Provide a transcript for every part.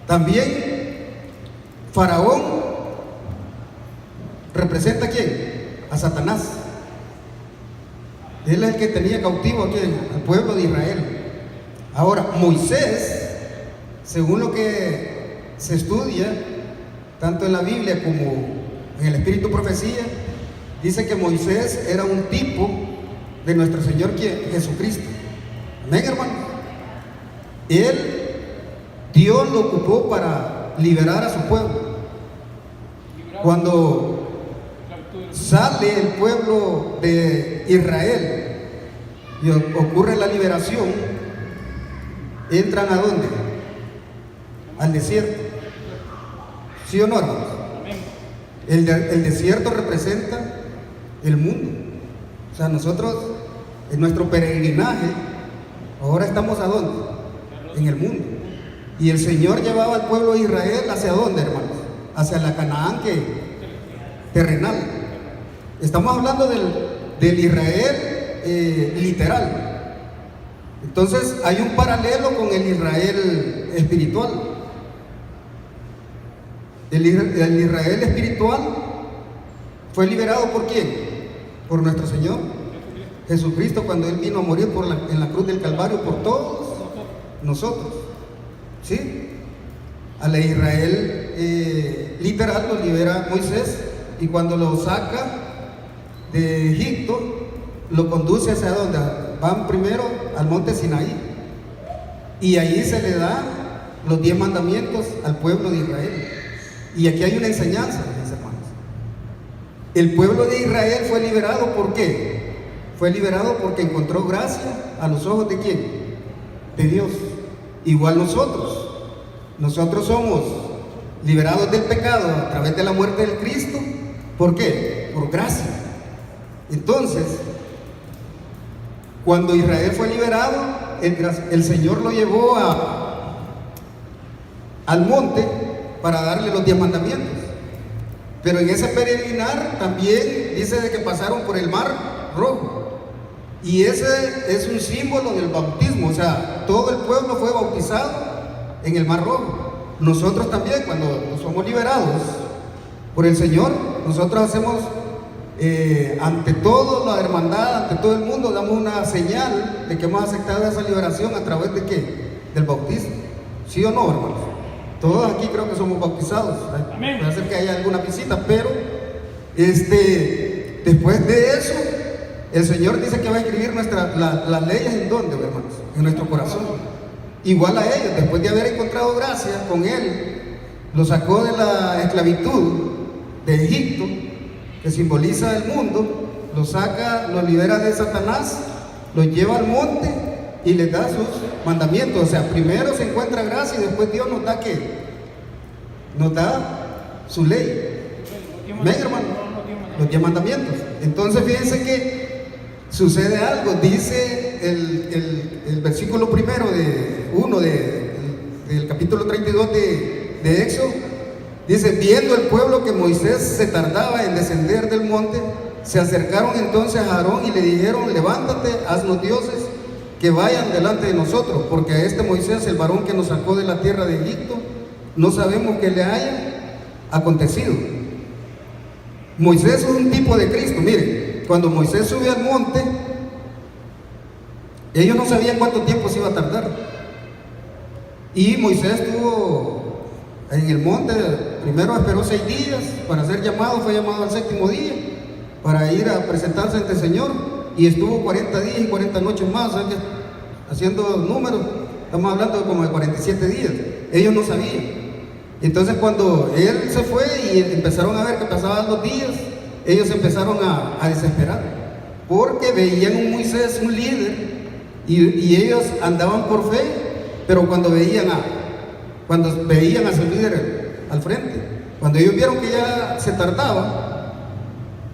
También Faraón representa ¿a quién? A Satanás. Él es el que tenía cautivo aquí al pueblo de Israel. Ahora, Moisés, según lo que se estudia, tanto en la Biblia como en el Espíritu Profecía, dice que Moisés era un tipo de nuestro Señor Jesucristo. Amén, hermano. Dios lo ocupó para liberar a su pueblo. Cuando sale el pueblo de Israel y ocurre la liberación, ¿entran a dónde? Al desierto. ¿Sí o no, hermanos? El desierto representa el mundo. O sea, nosotros en nuestro peregrinaje ahora estamos ¿a dónde? En el mundo. Y el Señor llevaba al pueblo de Israel ¿hacia dónde, hermanos? Hacia la Canaán terrenal. Estamos hablando del Israel literal. Entonces hay un paralelo con el Israel espiritual. El Israel espiritual fue liberado ¿por quién? Por nuestro Señor Jesucristo, cuando Él vino a morir en la cruz del Calvario por todos nosotros. ¿Sí? A la Israel literal lo libera Moisés, y cuando lo saca de Egipto, lo conduce ¿hacia dónde? Van primero al monte Sinaí, y ahí se le da los 10 mandamientos al pueblo de Israel. Y aquí hay una enseñanza, mis hermanos. El pueblo de Israel fue liberado, ¿por qué? Fue liberado porque encontró gracia a los ojos ¿de quién? De Dios. Igual nosotros somos liberados del pecado a través de la muerte del Cristo. ¿Por qué? Por gracia. Entonces, cuando Israel fue liberado, el Señor lo llevó al monte para darle los 10 mandamientos. Pero en ese peregrinar también dice de que pasaron por el mar rojo. Y ese es un símbolo del bautismo. O sea, todo el pueblo fue bautizado en el mar rojo. Nosotros también, cuando somos liberados por el Señor, nosotros hacemos ante todo la hermandad, ante todo el mundo, damos una señal de que hemos aceptado esa liberación a través de ¿qué? Del bautismo. ¿Sí o no, hermanos? Todos aquí creo que somos bautizados. Amén. Puede ser que haya alguna visita, pero después de eso, el Señor dice que va a escribir las leyes ¿en dónde, hermanos? En nuestro corazón. Igual a ellos, después de haber encontrado gracia con Él, lo sacó de la esclavitud de Egipto, que simboliza el mundo, lo saca, lo libera de Satanás, lo lleva al monte y les da sus mandamientos. O sea, primero se encuentra gracia y después Dios nos da ¿qué? Nos da su ley. ¿Ven, hermano? Los 10 mandamientos. Entonces fíjense que sucede algo. Dice el versículo primero del capítulo 32 de Éxodo. Dice: viendo el pueblo que Moisés se tardaba en descender del monte, se acercaron entonces a Aarón y le dijeron: levántate, haznos dioses que vayan delante de nosotros, porque a este Moisés, el varón que nos sacó de la tierra de Egipto, no sabemos qué le haya acontecido. Moisés es un tipo de Cristo. Miren, cuando Moisés sube al monte, ellos no sabían cuánto tiempo se iba a tardar, y Moisés estuvo en el monte. Primero esperó 6 días para ser llamado, fue llamado al 7º día para ir a presentarse ante el Señor, y estuvo 40 días y 40 noches más, haciendo números. Estamos hablando de como de 47 días. Ellos no sabían. Entonces cuando él se fue y empezaron a ver que pasaban los días, ellos empezaron a desesperar, porque veían un Moisés, un líder, y ellos andaban por fe, pero cuando veían a su líder al frente, cuando ellos vieron que ya se tardaba,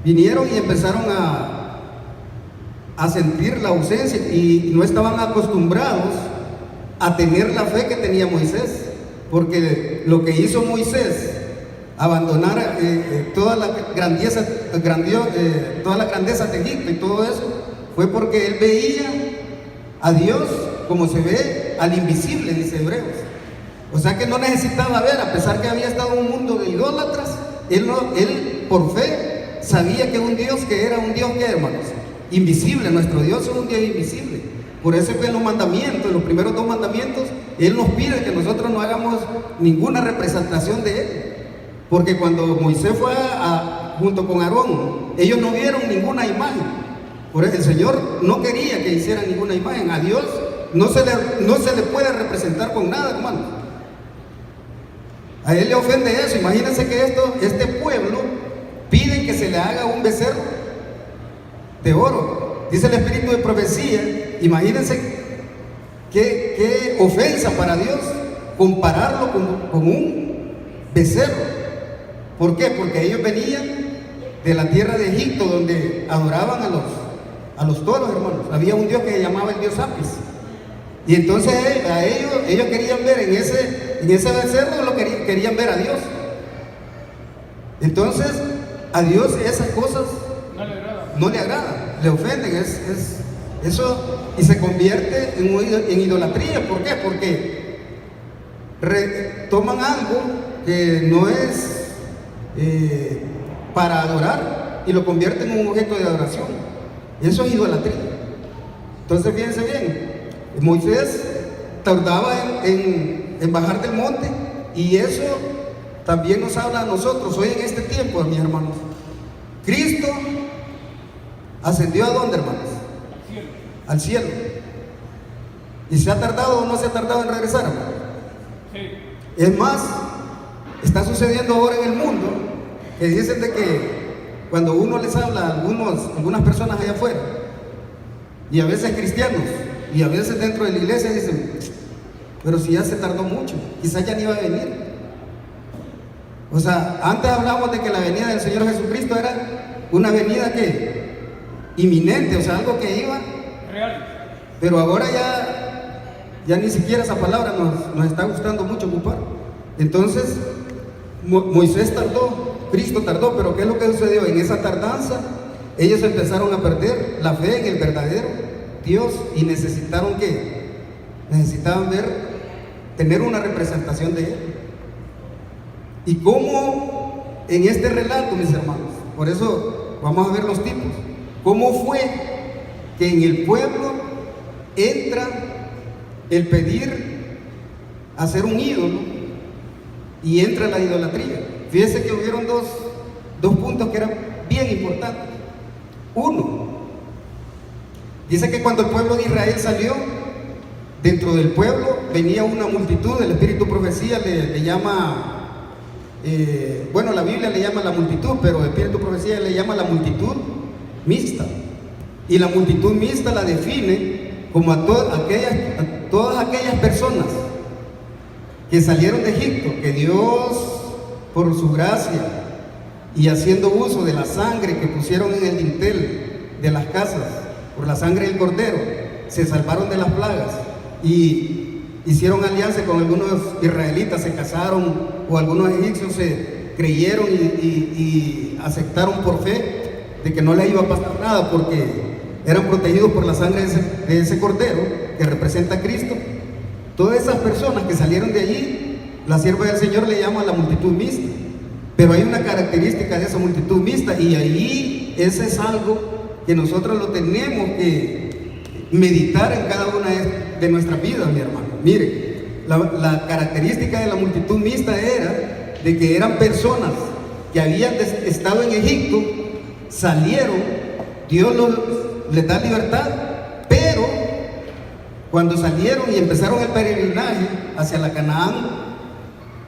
vinieron y empezaron a sentir la ausencia, y no estaban acostumbrados a tener la fe que tenía Moisés, porque lo que hizo Moisés, abandonar toda la grandeza de Egipto y todo eso, fue porque él veía a Dios como se ve al invisible, dice Hebreos. O sea que no necesitaba ver, a pesar que había estado en un mundo de idólatras, él por fe sabía que un Dios que era un Dios que, hermanos, invisible. Nuestro Dios es un Dios invisible. Por eso es que en los mandamientos, en los primeros 2 mandamientos, Él nos pide que nosotros no hagamos ninguna representación de Él. Porque cuando Moisés fue junto con Aarón, ellos no vieron ninguna imagen. Por eso el Señor no quería que hicieran ninguna imagen. A Dios no se le puede representar con nada, hermano. A Él le ofende eso. Imagínense que este pueblo pide que se le haga un becerro de oro. Dice el espíritu de profecía. Imagínense qué ofensa para Dios compararlo con un becerro. ¿Por qué? Porque ellos venían de la tierra de Egipto, donde adoraban a los toros, hermanos. Había un dios que se llamaba el dios Apis. Y entonces a ellos querían ver en ese becerro, querían ver a Dios. Entonces a Dios esas cosas no le agradan, le ofenden, eso, y se convierte en idolatría. ¿Por qué? Porque toman algo que no es para adorar y lo convierten en un objeto de adoración. Eso es idolatría. Entonces fíjense bien, Moisés tardaba en bajar del monte, y eso también nos habla a nosotros hoy en este tiempo, mis hermanos. Cristo ascendió ¿a dónde, hermanos? Al cielo. ¿Y se ha tardado o no se ha tardado en regresar, hermanos? Sí. Es más, está sucediendo ahora en el mundo que dicen de que cuando uno les habla a algunas personas allá afuera, y a veces cristianos, y a veces dentro de la iglesia, dicen, pero si ya se tardó mucho, quizás ya ni iba a venir. O sea, antes hablábamos de que la venida del Señor Jesucristo era una venida que inminente, o sea, algo que iba real. Pero ahora ya ni siquiera esa palabra nos está gustando mucho ocupar. Entonces Moisés tardó, Cristo tardó, pero ¿qué es lo que sucedió? En esa tardanza ellos empezaron a perder la fe en el verdadero Dios, y necesitaban tener una representación de Él. Y cómo en este relato, mis hermanos, por eso vamos a ver los tipos, cómo fue que en el pueblo entra el pedir hacer un ídolo y entra la idolatría. Fíjense que hubieron dos puntos que eran bien importantes. Uno, dice que cuando el pueblo de Israel salió, dentro del pueblo venía una multitud. El espíritu de profecía le llama, la Biblia le llama la multitud, pero el espíritu de profecía le llama la multitud mixta. Y la multitud mixta la define como a todas aquellas personas que salieron de Egipto, que Dios, por su gracia y haciendo uso de la sangre que pusieron en el dintel de las casas, por la sangre del cordero, se salvaron de las plagas y hicieron alianza con algunos israelitas, se casaron, o algunos egipcios se creyeron y aceptaron por fe de que no les iba a pasar nada, porque eran protegidos por la sangre de ese cordero que representa a Cristo. Todas esas personas que salieron de allí, la sierva del Señor le llama a la multitud mixta. Pero hay una característica de esa multitud mixta, y ahí ese es algo que nosotros lo tenemos que meditar en cada una de nuestras vidas, mi hermano. Mire, la característica de la multitud mixta era de que eran personas que habían estado en Egipto, salieron, Dios les da libertad, pero cuando salieron y empezaron el peregrinaje hacia la Canaán,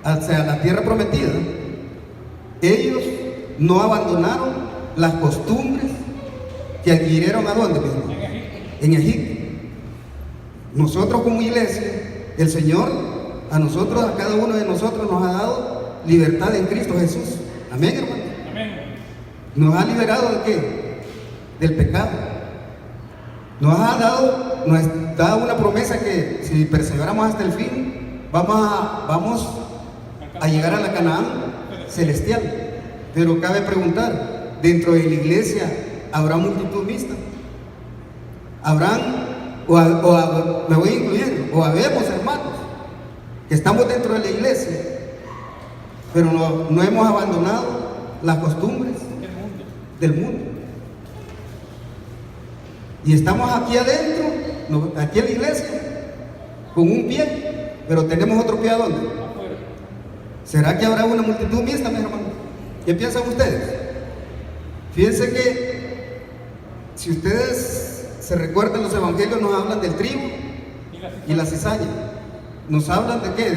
hacia la tierra prometida, ellos no abandonaron las costumbres que adquirieron ¿a dónde, mi hermano? En Egipto. Nosotros como iglesia, el Señor a nosotros, a cada uno de nosotros, nos ha dado libertad en Cristo Jesús. Amén, hermano. Amén. Nos ha liberado ¿de qué? Del pecado. Nos ha dado una promesa que si perseveramos hasta el fin, vamos a llegar a la Canaán celestial. Pero cabe preguntar, dentro de la iglesia ¿habrá multitud mixta? ¿Habrán, me voy incluyendo, o habemos hermanos que estamos dentro de la iglesia, pero no hemos abandonado las costumbres del mundo. Y estamos aquí adentro, aquí en la iglesia, con un pie, pero tenemos otro pie ¿a dónde? ¿Será que habrá una multitud mixta, mis hermanos? ¿Qué piensan ustedes? Fíjense que si ustedes se recuerdan, los evangelios nos hablan del trigo y la cizaña. Nos hablan de qué?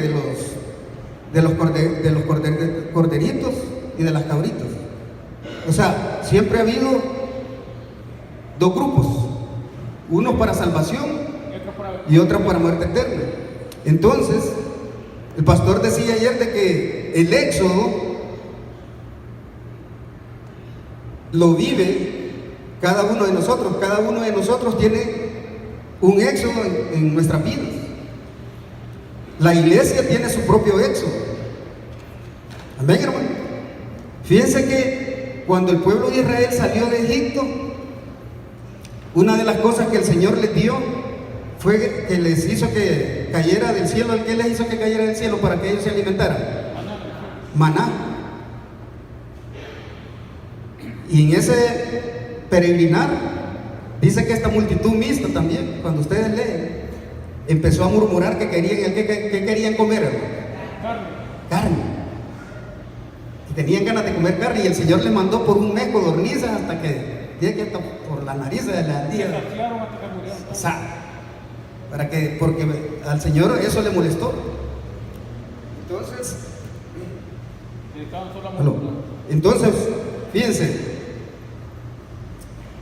De los corderitos y de las cabritas. O sea, siempre ha habido dos grupos, uno para salvación y otro para muerte eterna. Entonces, el pastor decía ayer de que el éxodo lo vive cada uno de nosotros. Cada uno de nosotros tiene un éxodo en nuestras vidas. La iglesia tiene su propio éxodo. Amén, hermano. Fíjense que cuando el pueblo de Israel salió de Egipto, una de las cosas que el Señor les dio fue que les hizo que cayera del cielo. ¿Qué les hizo que cayera del cielo para que ellos se alimentaran? Maná. Y en ese peregrinar dice que esta multitud mixta también, cuando ustedes leen, empezó a murmurar que querían, ¿qué querían comer, hermano? Carne. Y tenían ganas de comer carne, y el Señor les mandó por un mes codornices hasta que por la nariz de la día. O sea, porque al Señor eso le molestó. Entonces, fíjense,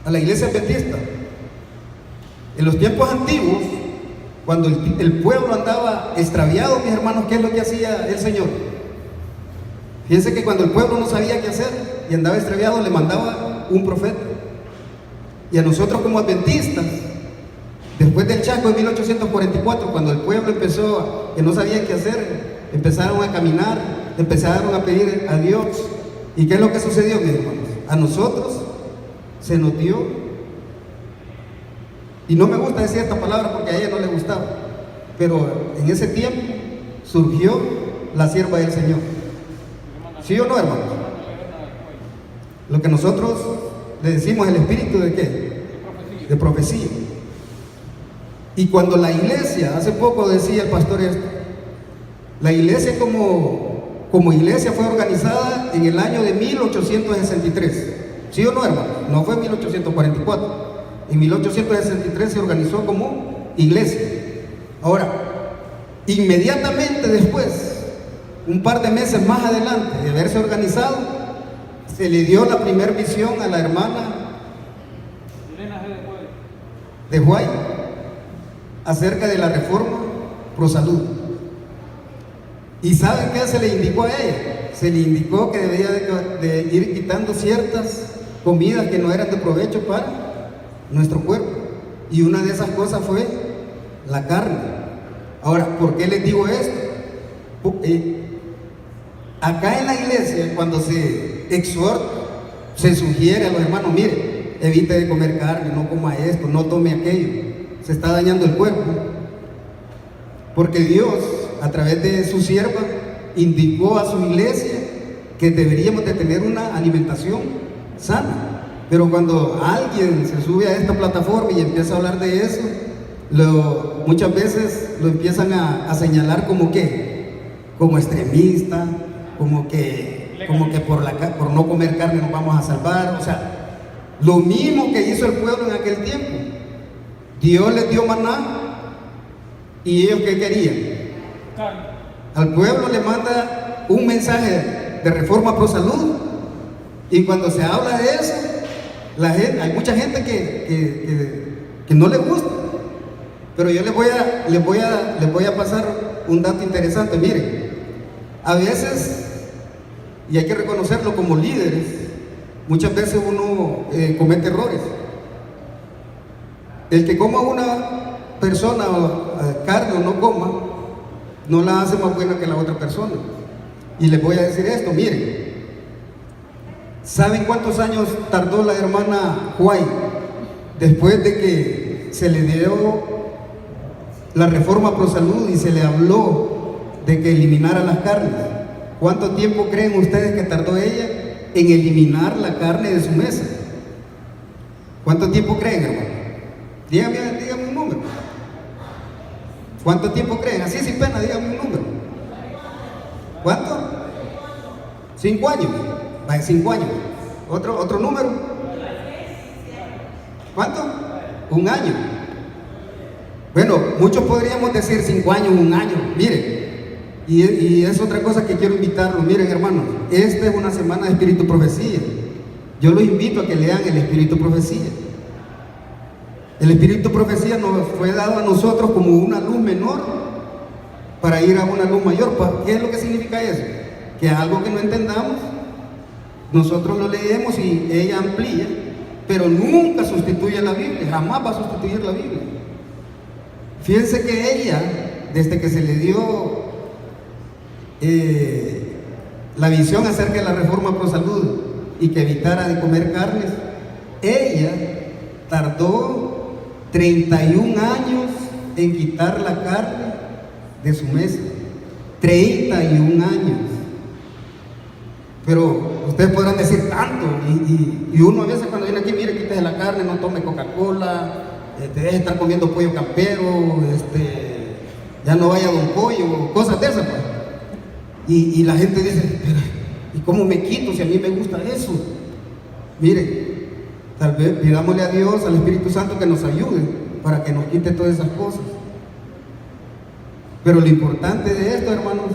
a la iglesia adventista, en los tiempos antiguos, cuando el pueblo andaba extraviado, mis hermanos, ¿qué es lo que hacía el Señor? Fíjense que cuando el pueblo no sabía qué hacer y andaba extraviado, le mandaba un profeta. Y a nosotros como adventistas, después del Chaco de 1844, cuando el pueblo empezó, que no sabía qué hacer, empezaron a caminar, empezaron a pedir a Dios. ¿Y qué es lo que sucedió, mis hermanos? A nosotros se nos dio, y no me gusta decir esta palabra porque a ella no le gustaba, pero en ese tiempo surgió la sierva del Señor. ¿Sí o no, hermanos? Lo que nosotros le decimos el espíritu de ¿qué? De profecía. Y cuando la iglesia, hace poco decía el pastor esto, la iglesia como iglesia fue organizada en el año de 1863. ¿Sí o no, hermano? No fue en 1844. En 1863 se organizó como iglesia. Ahora, inmediatamente después, un par de meses más adelante de haberse organizado, se le dio la primera visión a la hermana de Huay acerca de la reforma pro salud. ¿Y saben qué se le indicó a ella? Se le indicó que debía de ir quitando ciertas comidas que no eran de provecho para nuestro cuerpo. Y una de esas cosas fue la carne. Ahora, ¿por qué les digo esto? Acá en la iglesia, cuando se exhorta, se sugiere a los hermanos, mire, evite de comer carne, no coma esto, no tome aquello, se está dañando el cuerpo. Porque Dios, a través de su sierva, indicó a su iglesia que deberíamos de tener una alimentación sana. Pero cuando alguien se sube a esta plataforma y empieza a hablar de eso, muchas veces lo empiezan a señalar como extremista, como que por no comer carne nos vamos a salvar. O sea, lo mismo que hizo el pueblo en aquel tiempo. Dios les dio maná y ellos ¿qué querían? Al pueblo le manda un mensaje de reforma pro salud, y cuando se habla de eso, hay mucha gente que no le gusta. Pero yo les voy a pasar un dato interesante. Miren, a veces, y hay que reconocerlo como líderes, muchas veces uno comete errores. El que coma una persona carne o no coma, no la hace más buena que la otra persona. Y les voy a decir esto, miren, ¿saben cuántos años tardó la hermana Huay después de que se le dio la reforma pro salud y se le habló de que eliminara las carnes. ¿Cuánto tiempo creen ustedes que tardó ella en eliminar la carne de su mesa? ¿Cuánto tiempo creen, hermano? Dígame un número. ¿Cuánto tiempo creen? Así sin pena, dígame un número. ¿Cuánto? 5 años. Vaya, 5 años. ¿Otro número? ¿Cuánto? 1 año. Bueno, muchos podríamos decir 5 años, 1 año. Miren, y es otra cosa que quiero invitarlos. Miren, hermanos, esta es una semana de Espíritu Profecía. Yo los invito a que lean el Espíritu Profecía. El Espíritu Profecía nos fue dado a nosotros como una luz menor para ir a una luz mayor. ¿Qué es lo que significa eso? Que algo que no entendamos, nosotros lo leemos y ella amplía, pero nunca sustituye la Biblia, jamás va a sustituir la Biblia. Fíjense que ella, desde que se le dio la visión acerca de la reforma pro salud y que evitara de comer carnes, ella tardó 31 años en quitar la carne de su mesa. 31 años. Pero ustedes podrán decir tanto, y uno a veces cuando viene aquí, mire, quítese la carne, no tome Coca-Cola, deje de estar comiendo pollo campero, ya no vaya a Don Pollo, cosas de esas, pues. Y la gente dice, pero ¿y cómo me quito si a mí me gusta eso? Mire, tal vez pidámosle a Dios, al Espíritu Santo, que nos ayude para que nos quite todas esas cosas. Pero lo importante de esto, hermanos,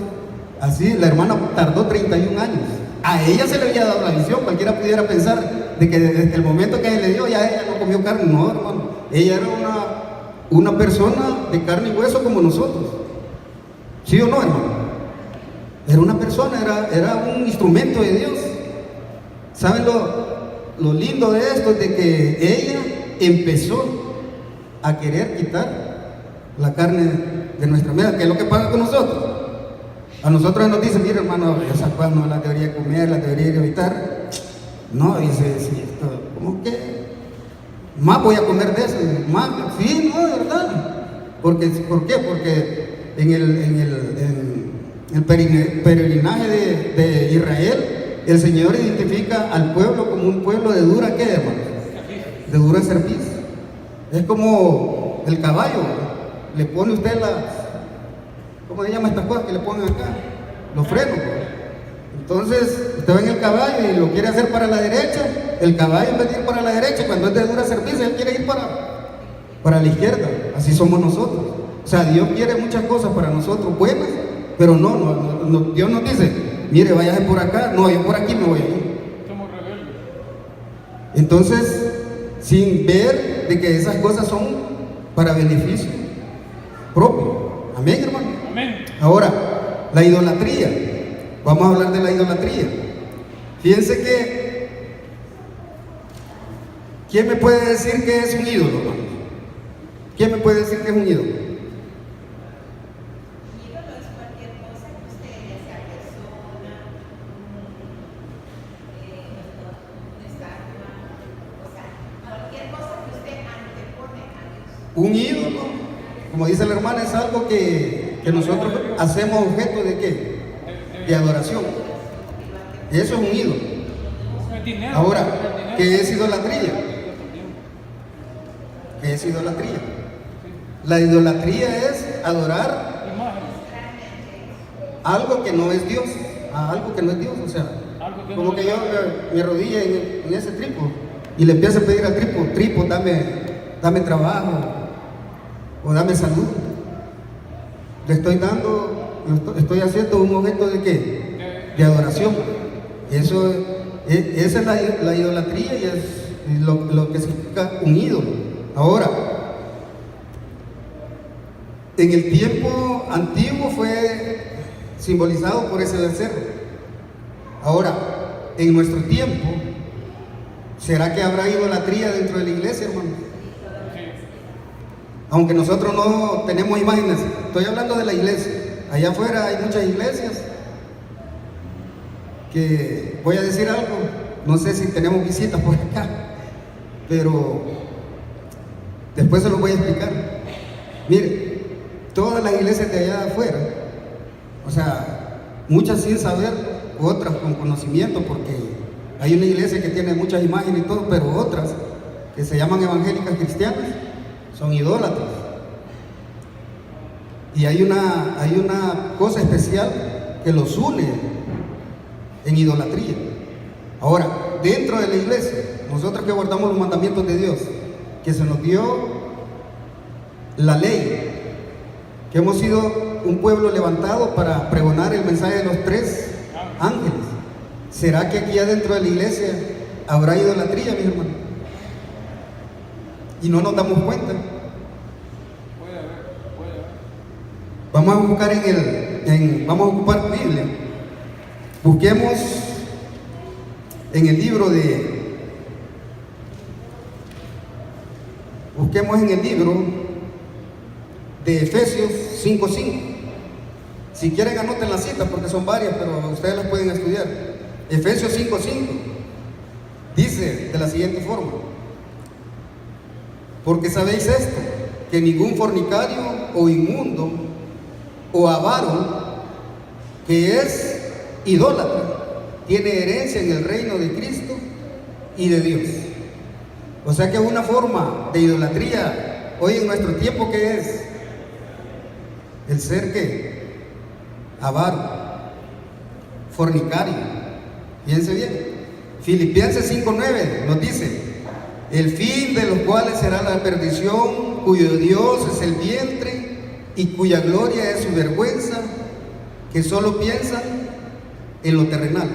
así, la hermana tardó 31 años. A ella se le había dado la visión. Cualquiera pudiera pensar de que desde el momento que le dio, ya ella no comió carne. No, hermano, ella era una persona de carne y hueso como nosotros. ¿Sí o no, hermano? Era una persona, era un instrumento de Dios. ¿Saben lo lindo de esto? Es de que ella empezó a querer quitar la carne de nuestra mesa. ¿Qué es lo que pasa con nosotros? A nosotros nos dicen, mira, hermano, esas cosas no las debería comer, las debería evitar. No, dice, sí, esto, ¿cómo que? Más voy a comer de eso, más, sí, no, de verdad. ¿Por qué? Porque en el peregrinaje de Israel, el Señor identifica al pueblo como un pueblo de dura, ¿qué, hermano? De dura cerviz. Es como el caballo, le pone usted ¿cómo se llama estas cosas que le ponen acá? Los frenos, pues. Entonces, usted va en el caballo y lo quiere hacer para la derecha, el caballo en vez de ir para la derecha, cuando es de dura cerviz, él quiere ir para la izquierda. Así somos nosotros. O sea, Dios quiere muchas cosas para nosotros buenas, pero no, Dios nos dice, mire, váyase por acá, no, yo por aquí me voy a ir. Somos rebeldes. Entonces, sin ver de que esas cosas son para beneficio propio. Amén, hermano. Amén. Ahora, la idolatría. Vamos a hablar de la idolatría. Fíjense que, ¿quién me puede decir que es un ídolo, hermano? ¿Quién me puede decir que es un ídolo? Ídolo es cualquier cosa que usted, ya sea persona, una estatua, o sea, cualquier cosa que usted antepone a Dios. Un ídolo, como dice la hermana, es algo que nosotros hacemos objeto de ¿qué? De adoración. Eso es un ídolo. Ahora, ¿qué es idolatría? ¿Qué es idolatría? La idolatría es adorar algo que no es Dios, a algo que no es Dios. O sea, como que yo me arrodille en ese tripo y le empiezo a pedir al tripo, dame trabajo o dame salud. Le estoy haciendo un objeto de ¿qué? De adoración. Esa es la idolatría y es lo que significa un ídolo. Ahora, en el tiempo antiguo fue simbolizado por ese becerro. Ahora, en nuestro tiempo, ¿será que habrá idolatría dentro de la iglesia, hermano? Aunque nosotros no tenemos imágenes, estoy hablando de la iglesia. Allá afuera hay muchas iglesias que, voy a decir algo, no sé si tenemos visitas por acá, pero después se los voy a explicar. Mire, todas las iglesias de allá afuera, O sea, muchas sin saber, otras con conocimiento, porque hay una iglesia que tiene muchas imágenes y todo, pero otras que se llaman evangélicas cristianas son idólatras. Y hay una cosa especial que los une en idolatría. Ahora, dentro de la iglesia, nosotros que guardamos los mandamientos de Dios, que se nos dio la ley, que hemos sido un pueblo levantado para pregonar el mensaje de los 3 ángeles, ¿será que aquí adentro de la iglesia habrá idolatría, mis hermanos? Y no nos damos cuenta. Vamos a buscar vamos a ocupar Biblia. Busquemos en el libro de Efesios 5:5. Si quieren anoten las citas porque son varias, pero ustedes las pueden estudiar. Efesios 5:5 dice de la siguiente forma: porque sabéis esto, que ningún fornicario o inmundo o avaro, que es idólatra, tiene herencia en el reino de Cristo y de Dios. O sea que una forma de idolatría hoy en nuestro tiempo, que es el ser que avaro, fornicario. Fíjense bien, Filipenses 5:9 nos dice: el fin de los cuales será la perdición, cuyo Dios es el vientre y cuya gloria es su vergüenza, que solo piensan en lo terrenal.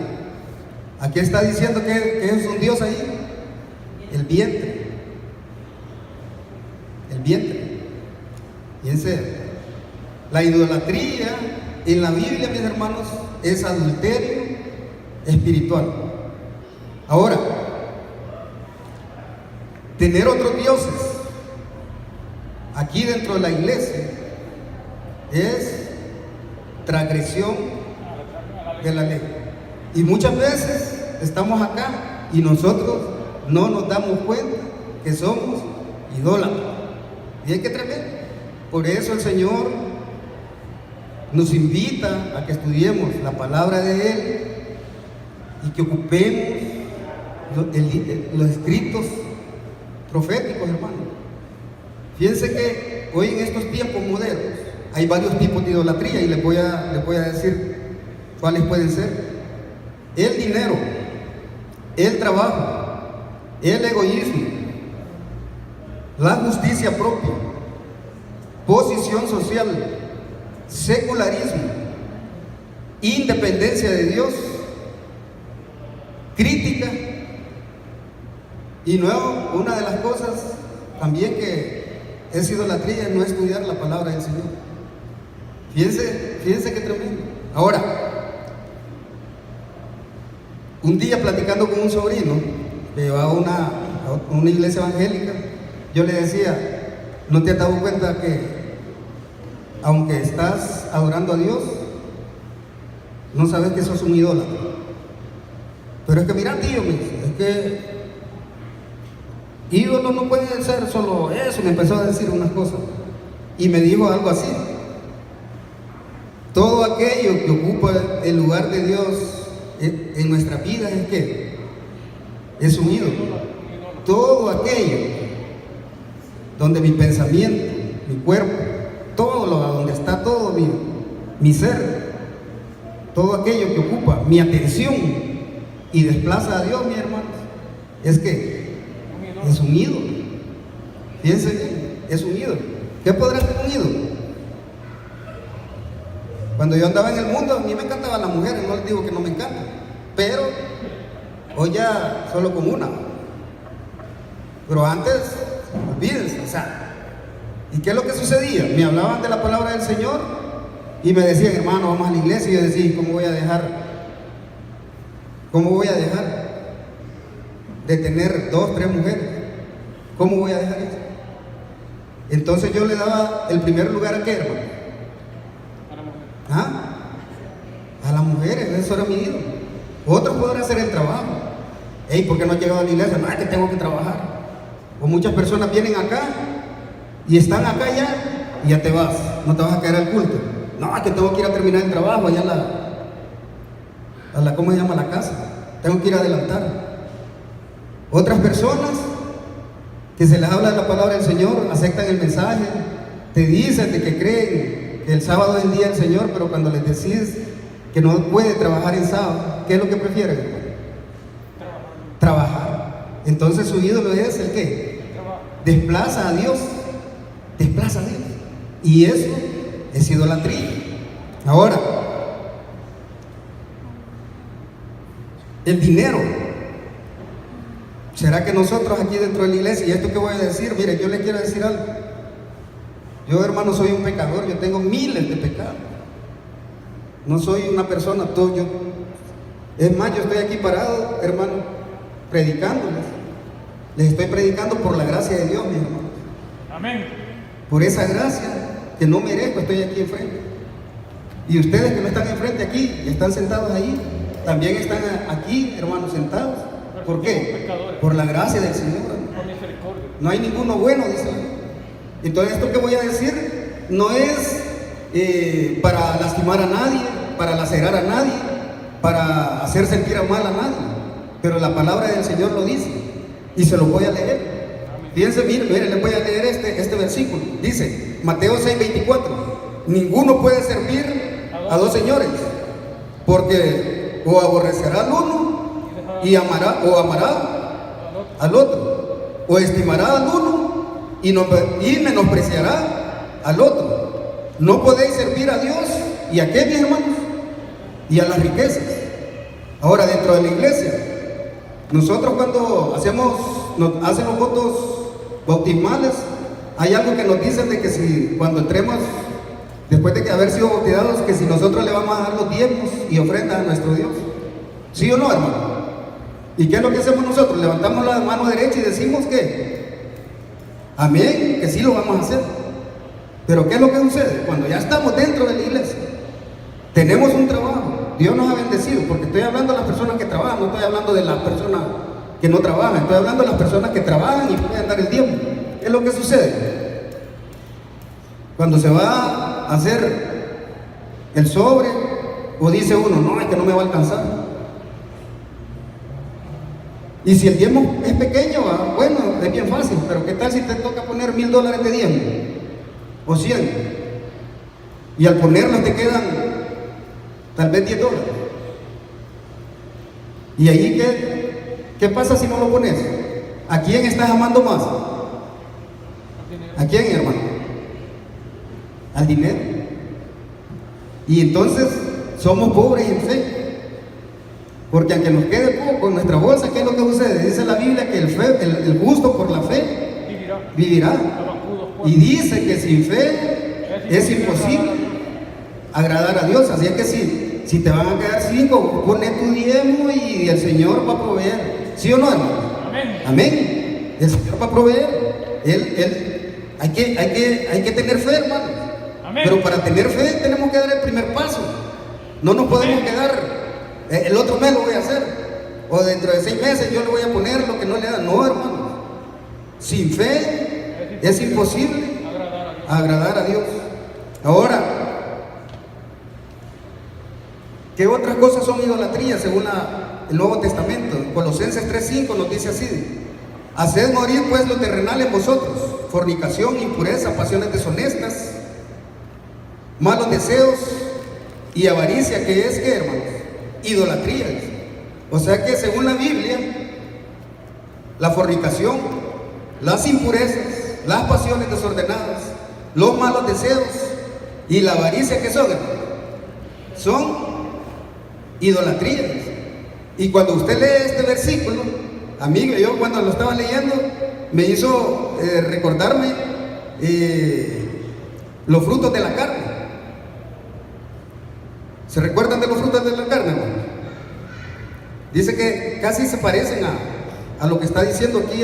Aquí está diciendo que es un Dios ahí, el vientre. El vientre. Fíjense, la idolatría en la Biblia, mis hermanos, es adulterio espiritual. Ahora, tener otros dioses aquí dentro de la iglesia es transgresión de la ley. Y muchas veces estamos acá y nosotros no nos damos cuenta que somos idólatras. Y hay que tremendo. Por eso el Señor nos invita a que estudiemos la palabra de Él y que ocupemos los escritos proféticos, hermanos. Fíjense que hoy en estos tiempos modernos hay varios tipos de idolatría y les voy a decir cuáles pueden ser: el dinero, el trabajo, el egoísmo, la justicia propia, posición social, secularismo, independencia de Dios, crítica. Y luego, una de las cosas también que es idolatría es no estudiar la palabra del Señor. Fíjense qué tremendo. Ahora, un día platicando con un sobrino que va a una iglesia evangélica, yo le decía: ¿no te has dado cuenta que aunque estás adorando a Dios, no sabes que sos un idólatra? Pero es que mira, tío, es que ídolos no pueden ser solo eso. Me empezó a decir unas cosas y me dijo algo así: todo aquello que ocupa el lugar de Dios en nuestra vida es un ídolo. Todo aquello donde mi pensamiento, mi cuerpo, donde está todo mi ser, todo aquello que ocupa mi atención y desplaza a Dios, mis hermanos, es un ídolo. Fíjense bien, es un ídolo. ¿Qué podrá ser un ídolo? Cuando yo andaba en el mundo, a mí me encantaban las mujeres, no les digo que no me encantan, pero hoy ya solo con una. Pero antes, olvídense, o sea, ¿y qué es lo que sucedía? Me hablaban de la palabra del Señor y me decían: hermano, vamos a la iglesia. Y yo decía: ¿cómo voy a dejar de tener 2, 3 mujeres? ¿Cómo voy a dejar eso? Entonces yo le daba el primer lugar a qué, hermano. A las mujeres, eso era mi ídolo. Otros podrán hacer el trabajo. Hey, ¿por qué no has llegado a la iglesia? No, es que tengo que trabajar. O muchas personas vienen acá y están acá ya y ya te vas, no te vas a quedar al culto. No, es que tengo que ir a terminar el trabajo allá ¿cómo se llama? La casa. Tengo que ir a adelantar. Otras personas que se les habla de la palabra del Señor, aceptan el mensaje, te dicen de que creen que el sábado es el día del Señor, pero cuando les decís que no puede trabajar en sábado, ¿qué es lo que prefieren, hermano? Trabajar. Entonces su ídolo es el que desplaza a Dios, desplaza a Dios. Y eso es idolatría. Ahora, el dinero. ¿Será que nosotros aquí dentro de la iglesia, y esto que voy a decir, mire, yo le quiero decir algo? Yo, hermano, soy un pecador, yo tengo miles de pecados. No soy una persona, es más, yo estoy aquí parado, hermano, predicándoles. Les estoy predicando por la gracia de Dios, mi hermano. Amén. Por esa gracia que no merezco, estoy aquí enfrente. Y ustedes que no están enfrente aquí y están sentados ahí, también están aquí, hermanos, sentados. ¿Por qué? Por la gracia del Señor. Por misericordia. No hay ninguno bueno, dice. Entonces esto que voy a decir no es para lastimar a nadie, para lacerar a nadie, para hacer sentir mal a nadie. Pero la palabra del Señor lo dice. Y se lo voy a leer. Fíjense, miren, les voy a leer este versículo. Dice, Mateo 6:24. Ninguno puede servir a dos señores, porque o aborrecerá al uno y amará al otro, o estimará al uno y menospreciará al otro. No podéis servir a Dios y a qué, mis hermanos, y a las riquezas. Ahora, dentro de la iglesia, nosotros cuando hacen los votos bautismales, hay algo que nos dicen de que si cuando entremos, después de que haber sido bautizados, que si nosotros le vamos a dar los diezmos y ofrendas a nuestro Dios. ¿Sí o no, hermano? ¿Y qué es lo que hacemos nosotros? Levantamos la mano derecha y decimos que amén, que sí lo vamos a hacer. Pero ¿qué es lo que sucede? Cuando ya estamos dentro de la iglesia, tenemos un trabajo, Dios nos ha bendecido, porque estoy hablando de las personas que trabajan, no estoy hablando de las personas que no trabajan, estoy hablando de las personas que trabajan y pueden dar el tiempo. ¿Qué es lo que sucede? Cuando se va a hacer el sobre, o dice uno, no, es que no me va a alcanzar. Y si el diezmo es pequeño, bueno, es bien fácil, pero ¿qué tal si te toca poner $1000 de diezmo? O 100. Y al ponerlos te quedan tal vez $10. ¿Y ahí qué pasa si no lo pones? ¿A quién estás amando más? ¿A quién, hermano? Al dinero. Y entonces somos pobres en fe. Porque aunque nos quede poco en nuestra bolsa, ¿qué es lo que sucede? Dice la Biblia que el justo por la fe vivirá. Y dice que sin fe es imposible agradar a Dios. Así es que si te van a quedar 5, pone tu diezmo y el Señor va a proveer. ¿Sí o no, hermano? Amén. Amén. El Señor va a proveer. Hay que tener fe, hermano. Amén. Pero para tener fe tenemos que dar el primer paso. No nos podemos quedar, el otro mes lo voy a hacer, o dentro de 6 meses yo le voy a poner lo que no le da. No, hermano. Sin fe es imposible agradar a Dios. Ahora, ¿qué otras cosas son idolatrías según el Nuevo Testamento? En Colosenses 3:5 nos dice así: haced morir pues lo terrenal en vosotros, fornicación, impureza, pasiones deshonestas, malos deseos y avaricia, que es, ¿qué, hermanos? Idolatría. O sea que según la Biblia, la fornicación, las impurezas, las pasiones desordenadas, los malos deseos y la avaricia, ¿qué son? Son idolatrías. Y cuando usted lee este versículo, amigo, yo cuando lo estaba leyendo me hizo recordarme los frutos de la carne. ¿Se recuerdan de los frutos de la carne, hermano? Dice que casi se parecen a lo que está diciendo aquí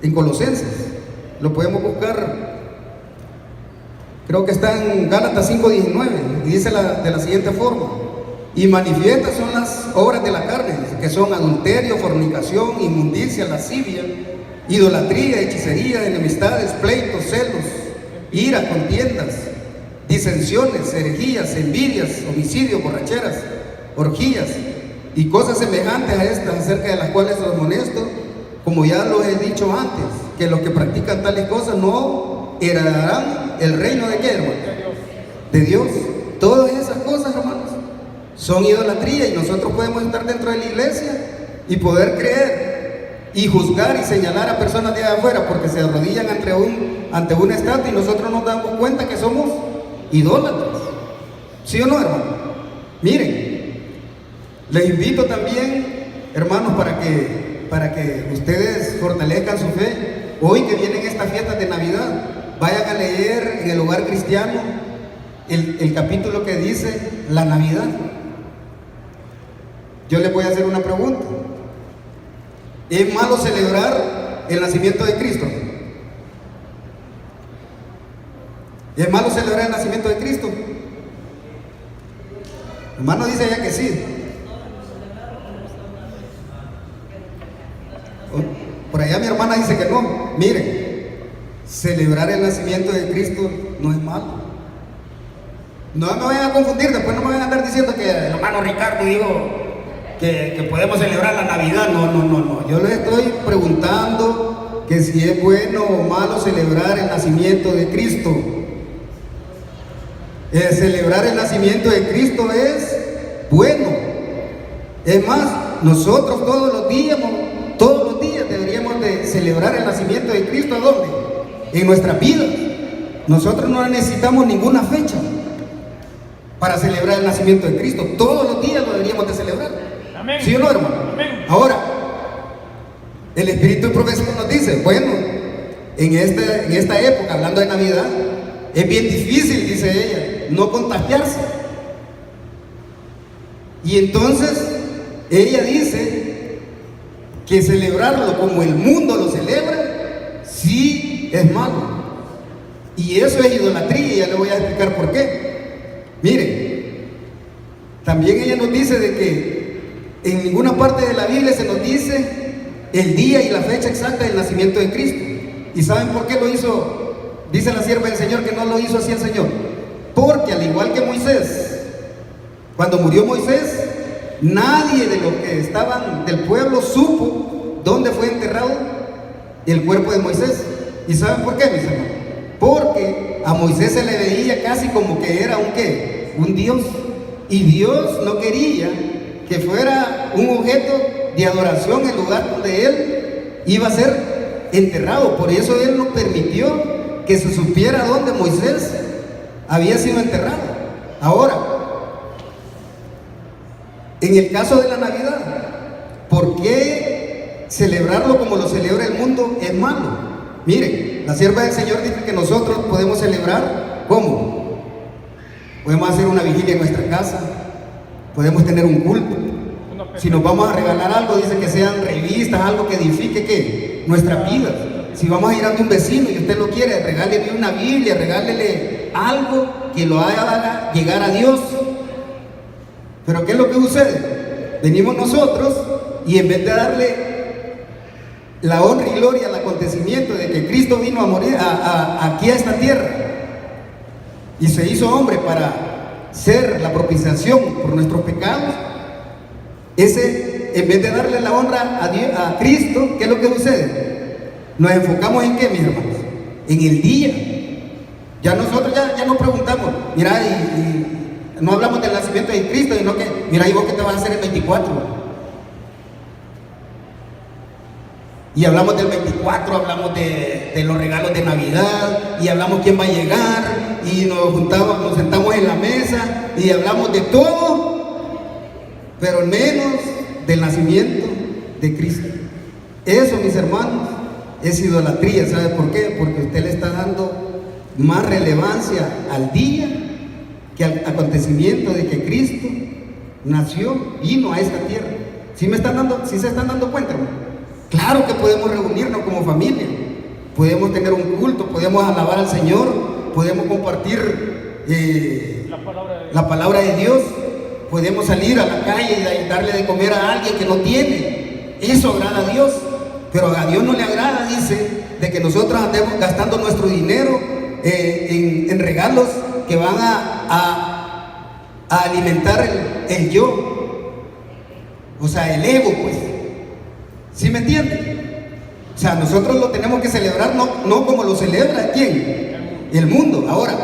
en Colosenses. Lo podemos buscar, creo que está en Gálatas 5:19, y dice de la siguiente forma: y manifiestas son las obras de la carne, que son adulterio, fornicación, inmundicia, lascivia, idolatría, hechicería, enemistades, pleitos, celos, ira, contiendas, disensiones, herejías, envidias, homicidios, borracheras, orgías y cosas semejantes a estas, acerca de las cuales los amonesto, como ya lo he dicho antes, que los que practican tales cosas no heredarán el reino de ¿qué, hermano? De Dios. Todas esas cosas, hermanos, son idolatría, y nosotros podemos estar dentro de la iglesia y poder creer y juzgar y señalar a personas de afuera porque se arrodillan ante una estatua, y nosotros nos damos cuenta que somos idólatras. ¿Sí o no, hermano? Miren, les invito también, hermanos, para que ustedes fortalezcan su fe. Hoy que vienen estas fiestas de Navidad, vayan a leer en el Hogar Cristiano el capítulo que dice la Navidad. Yo les voy a hacer una pregunta. ¿Es malo celebrar el nacimiento de Cristo? ¿Es malo celebrar el nacimiento de Cristo? Hermano dice ella que sí. Por allá mi hermana dice que no. Miren, celebrar el nacimiento de Cristo no es malo. No me vayan a confundir, después no me vayan a andar diciendo que el hermano Ricardo dijo que podemos celebrar la Navidad. No. Yo les estoy preguntando que si es bueno o malo celebrar el nacimiento de Cristo. Celebrar el nacimiento de Cristo es bueno. Es más, nosotros todos los días deberíamos de celebrar el nacimiento de Cristo. ¿A dónde? En nuestras vidas. Nosotros no necesitamos ninguna fecha para celebrar el nacimiento de Cristo. Todos los días lo deberíamos de celebrar. Amén. ¿Sí o no, hermano? Amén. Ahora, el Espíritu de profecía nos dice, bueno, en esta época, hablando de Navidad, es bien difícil, dice ella, no contagiarse. Y entonces, ella dice que celebrarlo como el mundo lo celebra, sí es malo. Y eso es idolatría, y ya le voy a explicar por qué. Miren, también ella nos dice de que en ninguna parte de la Biblia se nos dice el día y la fecha exacta del nacimiento de Cristo. ¿Y saben por qué lo hizo? Dice la sierva del Señor que no lo hizo así el Señor. Porque al igual que Moisés, cuando murió Moisés, nadie de los que estaban del pueblo supo dónde fue enterrado el cuerpo de Moisés. ¿Y saben por qué, mis hermanos? Porque a Moisés se le veía casi como que era un Dios. Y Dios no quería que fuera un objeto de adoración el lugar donde él iba a ser enterrado. Por eso él no permitió que se supiera dónde Moisés había sido enterrado. Ahora, en el caso de la Navidad, ¿por qué celebrarlo como lo celebra el mundo es malo? Miren, la sierva del Señor dice que nosotros podemos celebrar, ¿cómo? Podemos hacer una vigilia en nuestra casa, podemos tener un culto. Si nos vamos a regalar algo, dice que sean revistas, algo que edifique ¿qué? Nuestra vida. Si vamos a ir a un vecino y usted lo quiere, regálele una Biblia, regálele algo que lo haga llegar a Dios. Pero ¿qué es lo que sucede? Venimos nosotros y en vez de darle la honra y gloria al acontecimiento de que Cristo vino a morir aquí a esta tierra y se hizo hombre para ser la propiciación por nuestros pecados, en vez de darle la honra a Cristo, ¿qué es lo que sucede? Nos enfocamos en ¿qué, mis hermanos? En el día. Ya nosotros ya nos preguntamos, mira, y no hablamos del nacimiento de Cristo, sino que, mira, ¿y vos qué te vas a hacer el 24? Y hablamos del 24, hablamos de los regalos de Navidad, y hablamos quién va a llegar, y nos sentamos en la mesa, y hablamos de todo, pero menos del nacimiento de Cristo. Eso, mis hermanos, es idolatría. ¿Sabe por qué? Porque usted le está dando más relevancia al día que al acontecimiento de que Cristo nació, vino a esta tierra. ¿Sí se están dando cuenta, hermano? Claro que podemos reunirnos como familia, podemos tener un culto, podemos alabar al Señor, podemos compartir la palabra de Dios, podemos salir a la calle y darle de comer a alguien que no tiene. Eso agrada a Dios, pero a Dios no le agrada, dice, de que nosotros andemos gastando nuestro dinero en regalos que van a alimentar el yo, o sea, el ego, pues. ¿Sí me entienden? O sea, nosotros lo tenemos que celebrar no como lo celebra ¿quién? El mundo. Ahora,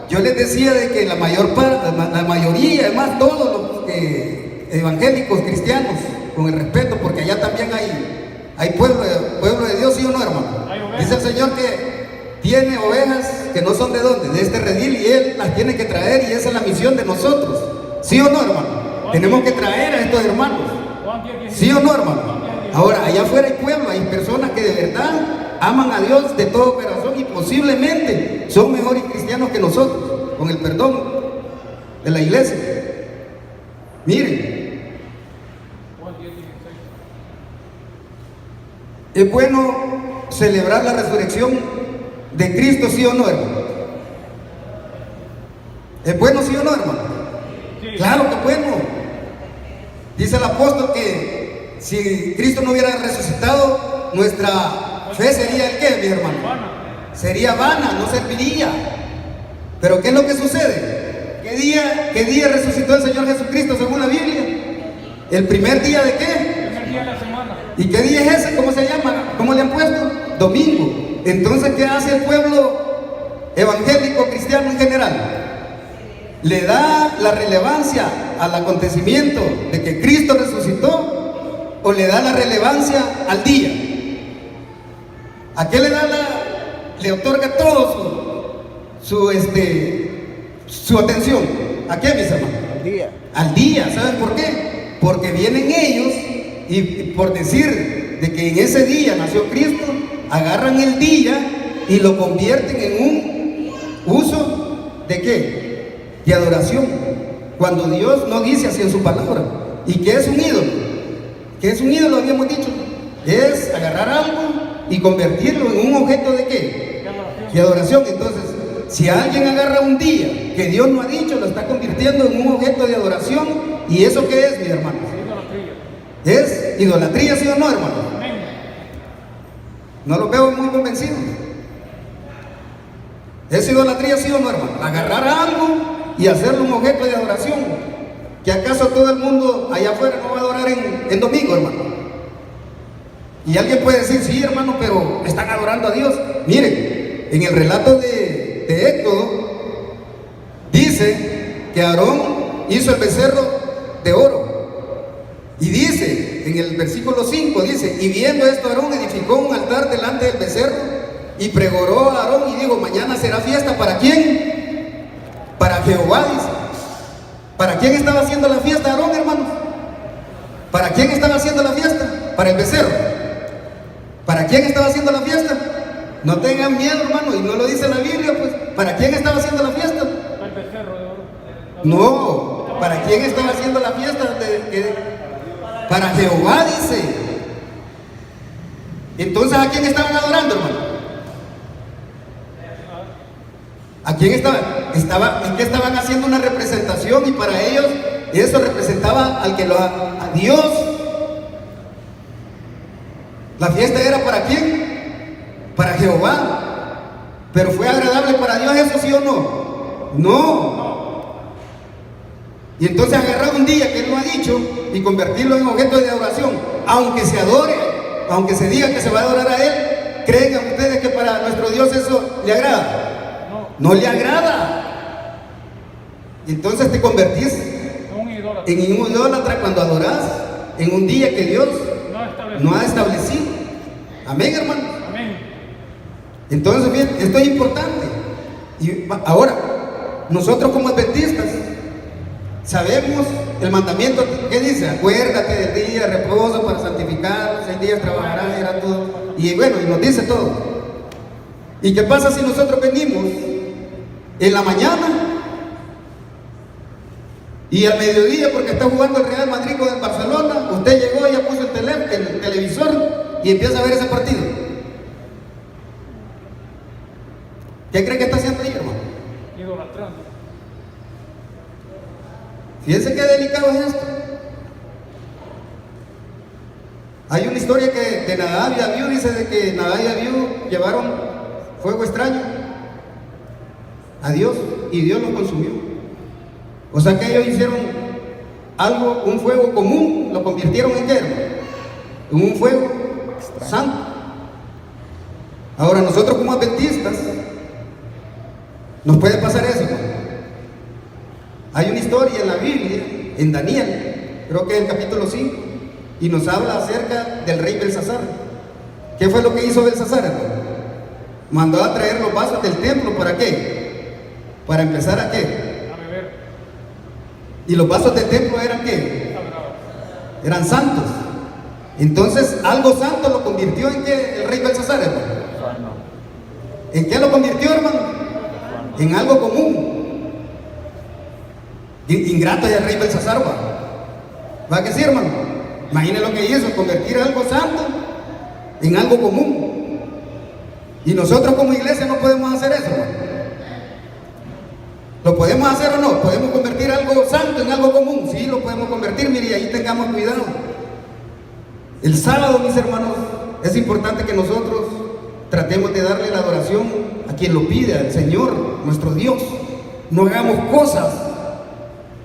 yo les decía de que la mayoría, además todos los evangélicos cristianos, con el respeto, porque allá también hay pueblo de Dios, ¿sí o no, hermano? Dice el Señor que tiene ovejas que no son de dónde, de este redil, y Él las tiene que traer, y esa es la misión de nosotros. ¿Sí o no, hermano? Tenemos que traer a estos hermanos. ¿Sí o no, hermano? Ahora, allá afuera hay pueblo, hay personas que de verdad aman a Dios de todo corazón y posiblemente son mejores cristianos que nosotros, con el perdón de la iglesia. Miren, es bueno celebrar la resurrección de Cristo, ¿sí o no, hermano? ¿Es bueno, sí o no, hermano? Sí. Claro que es bueno. Dice el apóstol que si Cristo no hubiera resucitado, nuestra fe sería el qué, mi hermano. Sería vana, no serviría. Pero ¿qué es lo que sucede? ¿Qué día resucitó el Señor Jesucristo según la Biblia? ¿El primer día de qué? El primer día de la semana. ¿Y qué día es ese? ¿Cómo se llama? ¿Cómo le han puesto? Domingo. Entonces, ¿qué hace el pueblo evangélico cristiano en general? Le da la relevancia al acontecimiento de que Cristo resucitó, o le da la relevancia al día. ¿A qué le otorga todo su atención? ¿A qué, mis hermanos? Al día. Al día. ¿Saben por qué? Porque vienen ellos y por decir de que en ese día nació Cristo, agarran el día y lo convierten en un uso ¿de qué? De adoración, cuando Dios no dice así en su palabra. ¿Y qué es un ídolo? ¿Qué es un ídolo? Habíamos dicho, es agarrar algo y convertirlo en un objeto ¿de qué? De adoración. Entonces, si alguien agarra un día que Dios no ha dicho, lo está convirtiendo en un objeto de adoración. ¿Y eso qué es, mi hermano? ¿Es idolatría, sí o no, hermano? No lo veo muy convencido. ¿Es idolatría, sí o no, hermano? Agarrar algo y hacerlo un objeto de adoración. ¿Que acaso todo el mundo allá afuera no va a adorar en domingo, hermano? Y alguien puede decir, sí, hermano, pero están adorando a Dios. Miren, en el relato de Éxodo, dice que Aarón hizo el becerro de oro. Y dice, en el versículo 5, dice, y viendo esto Aarón edificó un altar delante del becerro y pregoró a Aarón y dijo, mañana será fiesta. ¿Para quién? Para Jehová, dice. ¿Para quién estaba haciendo la fiesta Aarón, hermanos? ¿Para quién estaba haciendo la fiesta? Para el becerro. ¿Para quién estaba haciendo la fiesta? No tengan miedo, hermano, y no lo dice la Biblia, pues. ¿Para quién estaba haciendo la fiesta? El becerro de oro. No, ¿para quién estaba haciendo la fiesta? Para Jehová, dice. Entonces, ¿a quién estaban adorando, hermano? ¿A quién estaban? Es que estaban haciendo una representación, y para ellos eso representaba a Dios. La fiesta era ¿para quién? Para Jehová. Pero ¿fue agradable para Dios eso, sí o no? No. Y entonces agarrar un día que Él lo ha dicho y convertirlo en objeto de adoración, aunque se adore, aunque se diga que se va a adorar a Él, ¿creen ustedes que para nuestro Dios eso le agrada? No le agrada. Y entonces te convertís en un idólatra cuando adorás en un día que Dios no ha establecido. Amén, hermano. Amén. Entonces, bien, esto es importante. Y ahora, nosotros como adventistas sabemos el mandamiento que dice: acuérdate del día de reposo para santificarlo, 6 días trabajarás, era todo. Y bueno, y nos dice todo. ¿Y qué pasa si nosotros venimos en la mañana y al mediodía, porque está jugando el Real Madrid con el Barcelona, usted llegó y ya puso el televisor y empieza a ver ese partido? ¿Qué cree que está haciendo ahí, hermano? Idolatrando. Fíjense qué delicado es esto. Hay una historia que de Nadab y Abiú, dice de que Nadab y Abiú llevaron fuego extraño a Dios y Dios los consumió. O sea que ellos hicieron algo, un fuego común, lo convirtieron en ¿qué, hermano? En un fuego santo. Ahora nosotros como adventistas nos puede pasar eso, ¿no? Hay una historia en la Biblia, en Daniel, creo que es el capítulo 5, y nos habla acerca del rey Belsasar. ¿Qué fue lo que hizo Belsasar, hermano? Mandó a traer los vasos del templo, ¿para qué? Para empezar a qué. A beber. Y los vasos del templo eran ¿qué? Eran santos. Entonces algo santo lo convirtió en ¿qué? El rey Belsasar, hermano. ¿En qué lo convirtió, hermano? En algo común. Ingrato es el rey Belsasar, ¿va que sí, hermano? Imagine lo que hizo, convertir algo santo en algo común. Y nosotros como iglesia no podemos hacer eso, hermano. ¿Lo podemos hacer o no? ¿Podemos convertir algo santo en algo común? Sí, lo podemos convertir, mire, y ahí tengamos cuidado. El sábado, mis hermanos, es importante que nosotros tratemos de darle la adoración a quien lo pide, al Señor, nuestro Dios. No hagamos cosas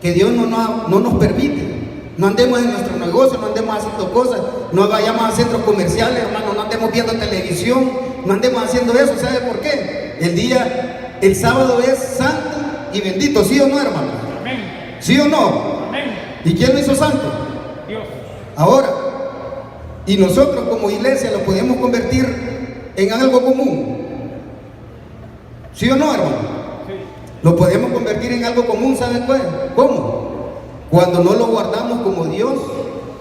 que Dios no nos permite. No andemos en nuestro negocio, no andemos haciendo cosas, no vayamos a centros comerciales, hermano, no andemos viendo televisión, no andemos haciendo eso. ¿Sabe por qué? El sábado es santo y bendito, ¿sí o no, hermano? Amén. ¿Sí o no? Amén. ¿Y quién lo hizo santo? Dios. Ahora, y nosotros como iglesia lo podemos convertir en algo común. ¿Sí o no, hermano? Sí. Lo podemos convertir en algo común, ¿saben cuál? ¿Cómo? Cuando no lo guardamos como Dios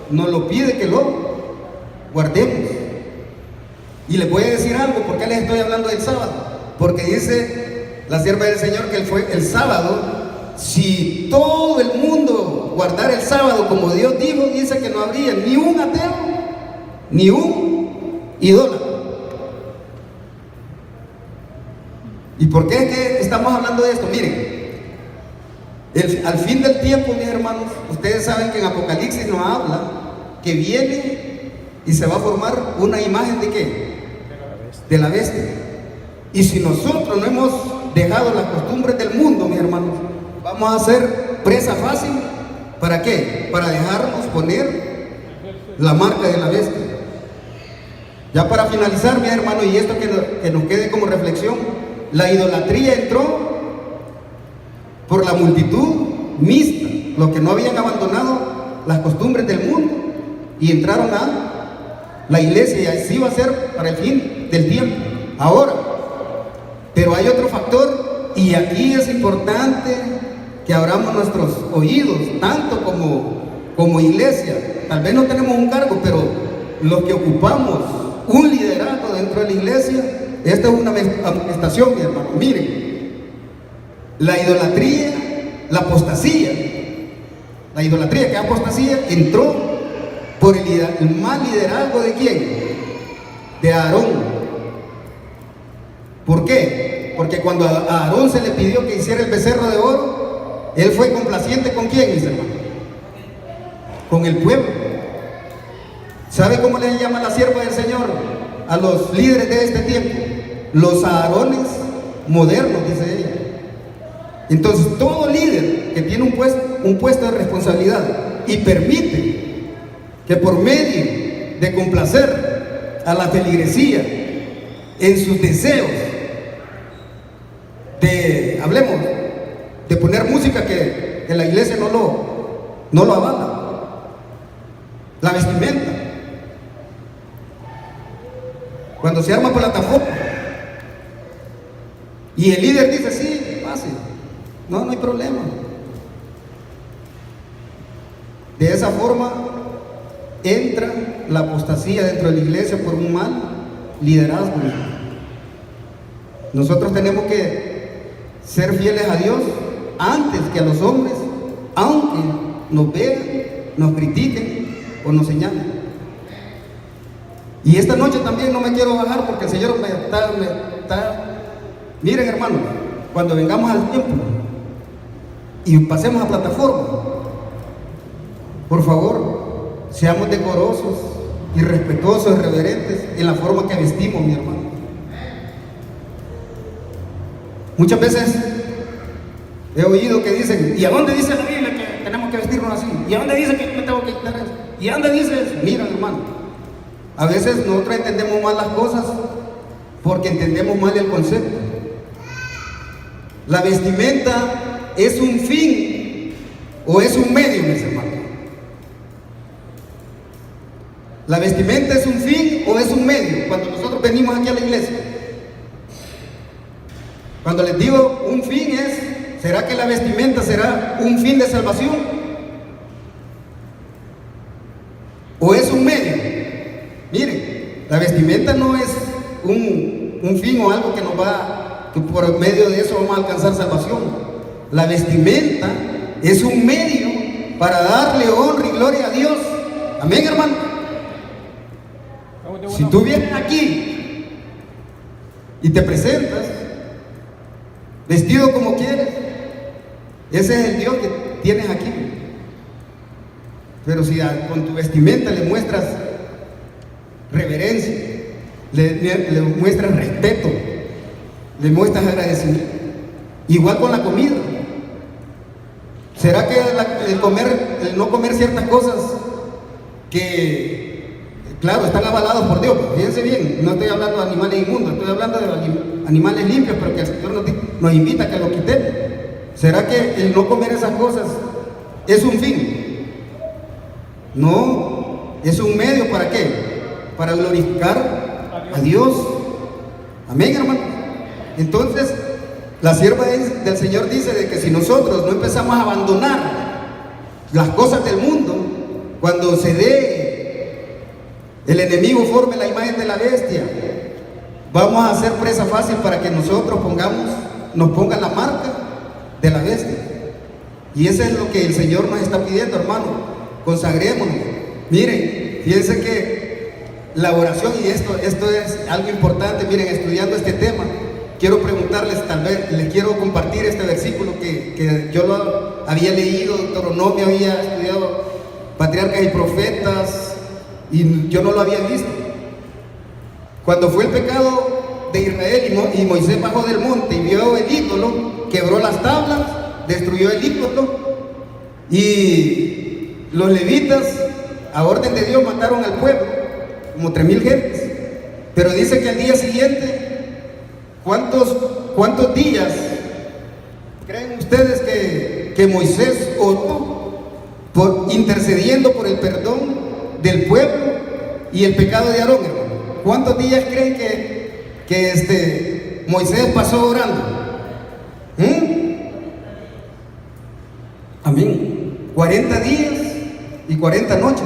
nos lo pide que lo guardemos. Y les voy a decir algo, ¿por qué les estoy hablando del sábado? Porque dice la sierva del Señor que fue el sábado, si todo el mundo guardara el sábado como Dios dijo, dice que no habría ni un ateo, ni un idólatra. ¿Y por qué es que estamos hablando de esto? Miren, al fin del tiempo, mis hermanos, ustedes saben que en Apocalipsis nos habla que viene y se va a formar una imagen de ¿qué? De la bestia. Y si nosotros no hemos dejado las costumbres del mundo, mis hermanos, vamos a ser presa fácil. ¿Para qué? Para dejarnos poner la marca de la bestia. Ya para finalizar, mis hermanos, y esto que nos quede como reflexión, la idolatría entró por la multitud mixta, los que no habían abandonado las costumbres del mundo y entraron a la iglesia, y así va a ser para el fin del tiempo. Ahora, pero hay otro factor, y aquí es importante que abramos nuestros oídos, tanto como iglesia. Tal vez no tenemos un cargo, pero los que ocupamos un liderazgo dentro de la iglesia, esta es una amonestación, mi hermano. Miren, la idolatría, la apostasía, que es apostasía, entró por el mal liderazgo ¿de quién? De Aarón. ¿Por qué? Porque cuando a Aarón se le pidió que hiciera el becerro de oro, él fue complaciente ¿con quién, mis hermanos? Con el pueblo. ¿Sabe cómo le llama la sierva del Señor a los líderes de este tiempo? Los Aarones modernos, dice ella. Entonces, todo líder que tiene un puesto de responsabilidad y permite que por medio de complacer a la feligresía en sus deseos, de poner música que la iglesia no lo avala, la vestimenta, cuando se arma plataforma y el líder dice sí, pase, no hay problema. De esa forma entra la apostasía dentro de la iglesia por un mal liderazgo. Nosotros tenemos que ser fieles a Dios antes que a los hombres, aunque nos vean, nos critiquen o nos señalen. Y esta noche también no me quiero bajar porque el Señor me está. Miren, hermanos, cuando vengamos al templo y pasemos a plataforma, por favor, seamos decorosos y respetuosos y reverentes en la forma que vestimos, mi hermano. Muchas veces He oído que dicen, ¿y a dónde dice la Biblia que tenemos que vestirnos así? ¿Y a dónde dice que me tengo que quitar eso? ¿Y a dónde dice eso? Mira, hermano, a veces nosotros entendemos mal las cosas porque entendemos mal el concepto. La vestimenta es un fin o es un medio, mis hermanos. La vestimenta es un fin o es un medio. Cuando nosotros venimos aquí a la iglesia, cuando les digo un fin es, ¿será que la vestimenta será un fin de salvación? ¿O es un medio? Miren, la vestimenta no es un fin o algo que nos va, que por medio de eso vamos a alcanzar salvación. La vestimenta es un medio para darle honra y gloria a Dios. Amén, hermano. Si tú vienes aquí y te presentas vestido como quieres, ese es el Dios que tienes aquí. Pero si con tu vestimenta le muestras reverencia, le muestras respeto, le muestras agradecimiento, igual con la comida. ¿Será que el no comer ciertas cosas que, claro, están avalados por Dios? Fíjense bien, no estoy hablando de animales inmundos, estoy hablando de animales limpios, pero que el Señor nos invita a que lo quitemos. ¿Será que el no comer esas cosas es un fin? No, es un medio. ¿Para qué? Para glorificar a Dios. Amén, hermano. Entonces, la sierva del Señor dice de que si nosotros no empezamos a abandonar las cosas del mundo, cuando se dé el enemigo forme la imagen de la bestia, vamos a ser presa fácil para que nosotros nos pongan la marca de la bestia. Y eso es lo que el Señor nos está pidiendo, hermano. Consagrémonos. Miren, fíjense que la oración, y esto es algo importante. Miren, estudiando este tema, quiero preguntarles, tal vez les quiero compartir este versículo que yo lo había leído, Deuteronomio, había estudiado Patriarcas y Profetas, y yo no lo había visto. Cuando fue el pecado de Israel y Moisés bajó del monte y vio el ídolo, quebró las tablas, destruyó el ídolo, y los levitas, a orden de Dios, mataron al pueblo, como 3,000 gentes. Pero dice que al día siguiente, ¿cuántos días creen ustedes que Moisés oró intercediendo por el perdón del pueblo y el pecado de Aarón, hermano? ¿Cuántos días creen que Moisés pasó orando? Amén. 40 días y 40 noches.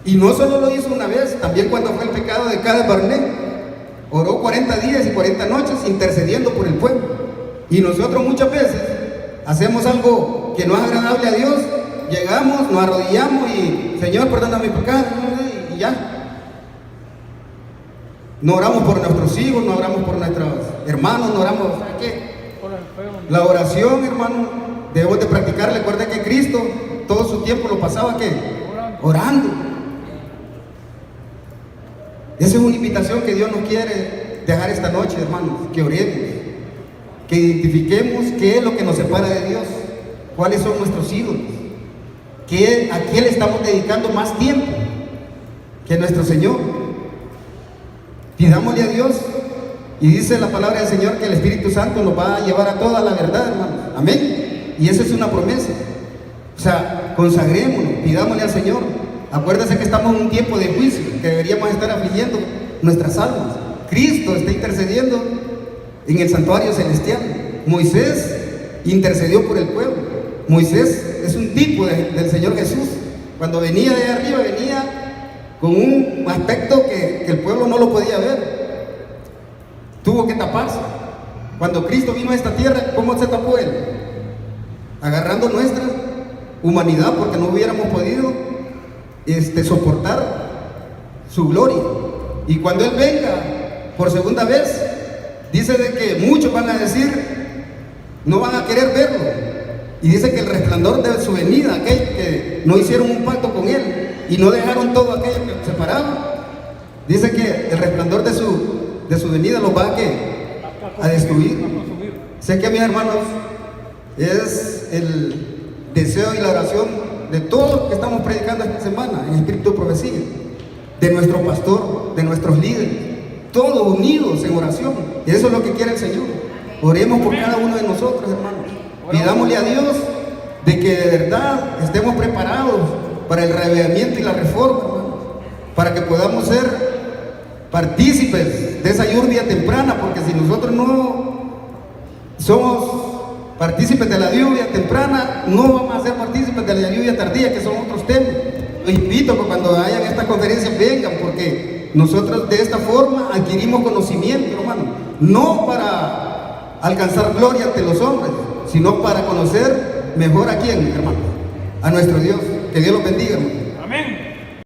Y no solo lo hizo una vez, también cuando fue el pecado de Cades Barnea, oró 40 días y 40 noches intercediendo por el pueblo. Y nosotros muchas veces hacemos algo que no es agradable a Dios, llegamos, nos arrodillamos y Señor, perdona mi pecado, y ya. No oramos por nuestros hijos, no oramos por nuestros hermanos, no oramos, ¿sabes qué? La oración, hermano, debemos de practicar. Recuerda que Cristo todo su tiempo lo pasaba, ¿qué? Orando. Esa es una invitación que Dios nos quiere dejar esta noche, hermanos, que oremos, que identifiquemos qué es lo que nos separa de Dios, cuáles son nuestros ídolos, a quién le estamos dedicando más tiempo que a nuestro Señor. Pidámosle a Dios, y dice la palabra del Señor que el Espíritu Santo nos va a llevar a toda la verdad, hermanos. Amén. Y esa es una promesa. O sea, consagrémonos, pidámosle al Señor. Acuérdense que estamos en un tiempo de juicio, que deberíamos estar afligiendo nuestras almas. Cristo está intercediendo en el santuario celestial. Moisés intercedió por el pueblo. Moisés es un tipo del Señor Jesús. Cuando venía de arriba, venía con un aspecto que el pueblo no lo podía ver. Tuvo que taparse. Cuando Cristo vino a esta tierra, ¿cómo se tapó Él? Agarrando nuestra humanidad, porque no hubiéramos podido soportar su gloria. Y cuando Él venga por segunda vez, dice de que muchos van a decir, no van a querer verlo. Y dice que el resplandor de su venida, aquellos que no hicieron un pacto con Él y no dejaron todo aquello que separaba, dice que el resplandor de su venida los va a destruir. Sé que, mis hermanos, es el deseo y la oración de todos los que estamos predicando esta semana en Espíritu de Profecía, de nuestro pastor, de nuestros líderes, todos unidos en oración. Y eso es lo que quiere el Señor. Oremos por cada uno de nosotros, hermanos. Pidámosle a Dios de que de verdad estemos preparados para el reavivamiento y la reforma, hermanos, para que podamos ser partícipes de esa lluvia temprana, porque si nosotros no somos partícipes de la lluvia temprana, no vamos a ser partícipes de la lluvia tardía, que son otros temas. Los invito a que cuando hayan estas conferencias vengan, porque nosotros de esta forma adquirimos conocimiento, hermano, no para alcanzar gloria ante los hombres, sino para conocer mejor a quién, hermano, a nuestro Dios. Que Dios los bendiga, hermano.